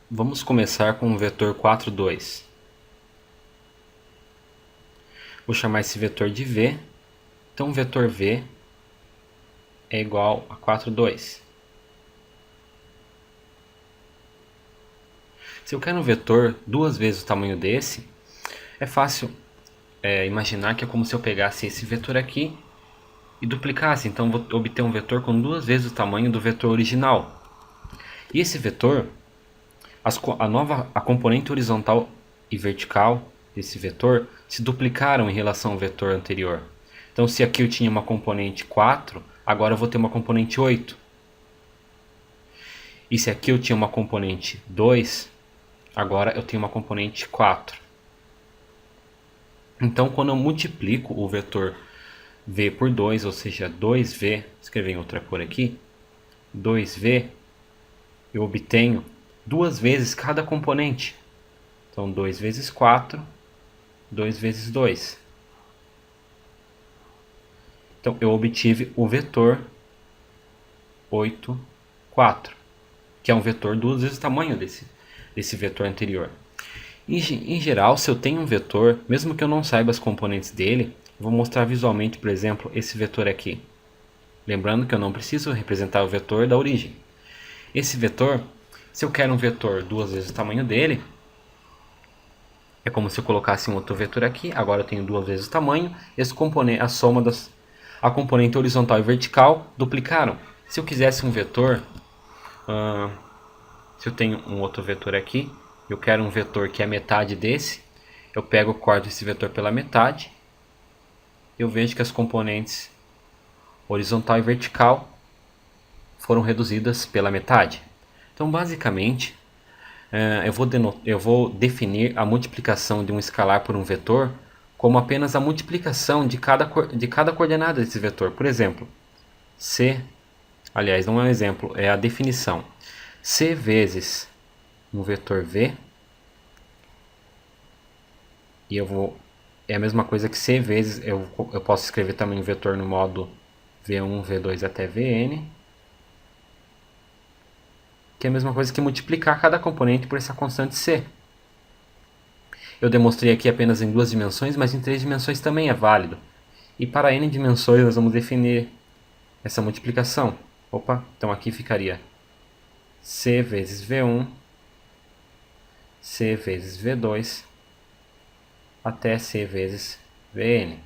Vamos começar com o vetor 4, 2. Vou chamar esse vetor de V. Então, o vetor V é igual a 4, 2. Se eu quero um vetor duas vezes o tamanho desse, é fácil imaginar que é como se eu pegasse esse vetor aqui e duplicasse. Então, vou obter um vetor com duas vezes o tamanho do vetor original. E esse vetor, a componente horizontal e vertical desse vetor se duplicaram em relação ao vetor anterior. Então, se aqui eu tinha uma componente 4, agora eu vou ter uma componente 8. E se aqui eu tinha uma componente 2, agora eu tenho uma componente 4. Então, quando eu multiplico o vetor v por 2, ou seja, 2v, escrever em outra cor aqui, 2v, eu obtenho duas vezes cada componente. Então, 2 vezes 4, 2 vezes 2. Então, eu obtive o vetor 8, 4, que é um vetor duas vezes o tamanho desse vetor anterior. Em geral, se eu tenho um vetor, mesmo que eu não saiba as componentes dele, eu vou mostrar visualmente, por exemplo, esse vetor aqui. Lembrando que eu não preciso representar o vetor da origem. Esse vetor, se eu quero um vetor duas vezes o tamanho dele, é como se eu colocasse um outro vetor aqui. Agora eu tenho duas vezes o tamanho. A soma a componente horizontal e vertical duplicaram. Se eu quisesse um vetor, se eu tenho um outro vetor aqui, eu quero um vetor que é metade desse, eu corto esse vetor pela metade, eu vejo que as componentes horizontal e vertical foram reduzidas pela metade. Então, basicamente, eu vou definir a multiplicação de um escalar por um vetor como apenas a multiplicação de cada coordenada desse vetor. Por exemplo, aliás, não é um exemplo, é a definição. C vezes um vetor V, e é a mesma coisa que C vezes, eu posso escrever também o vetor no modo V1, V2 até Vn, que é a mesma coisa que multiplicar cada componente por essa constante C. Eu demonstrei aqui apenas em duas dimensões, mas em três dimensões também é válido. E para n dimensões nós vamos definir essa multiplicação. Então aqui ficaria C vezes V1, C vezes V2, até C vezes Vn.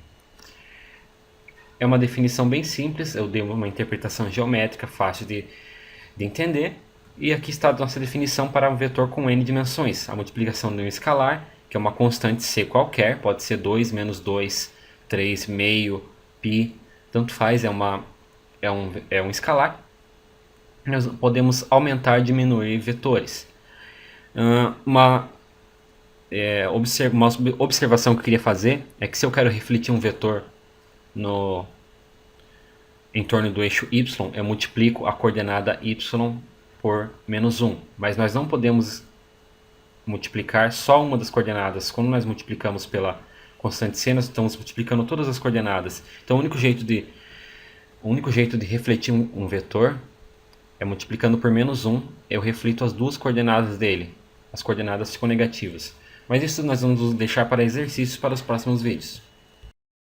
É uma definição bem simples, eu dei uma interpretação geométrica fácil de entender. E aqui está a nossa definição para um vetor com n dimensões. A multiplicação de um escalar, que é uma constante c qualquer, pode ser 2, menos 2, 3, meio, π, tanto faz, é um escalar. Nós podemos aumentar e diminuir vetores. Uma observação que eu queria fazer é que se eu quero refletir um vetor em torno do eixo y, eu multiplico a coordenada y por menos 1. Mas nós não podemos multiplicar só uma das coordenadas. Quando nós multiplicamos pela constante c, nós estamos multiplicando todas as coordenadas. Então o único jeito de refletir um vetor é multiplicando por menos 1, eu reflito as duas coordenadas dele. As coordenadas ficam negativas. Mas isso nós vamos deixar para exercícios para os próximos vídeos.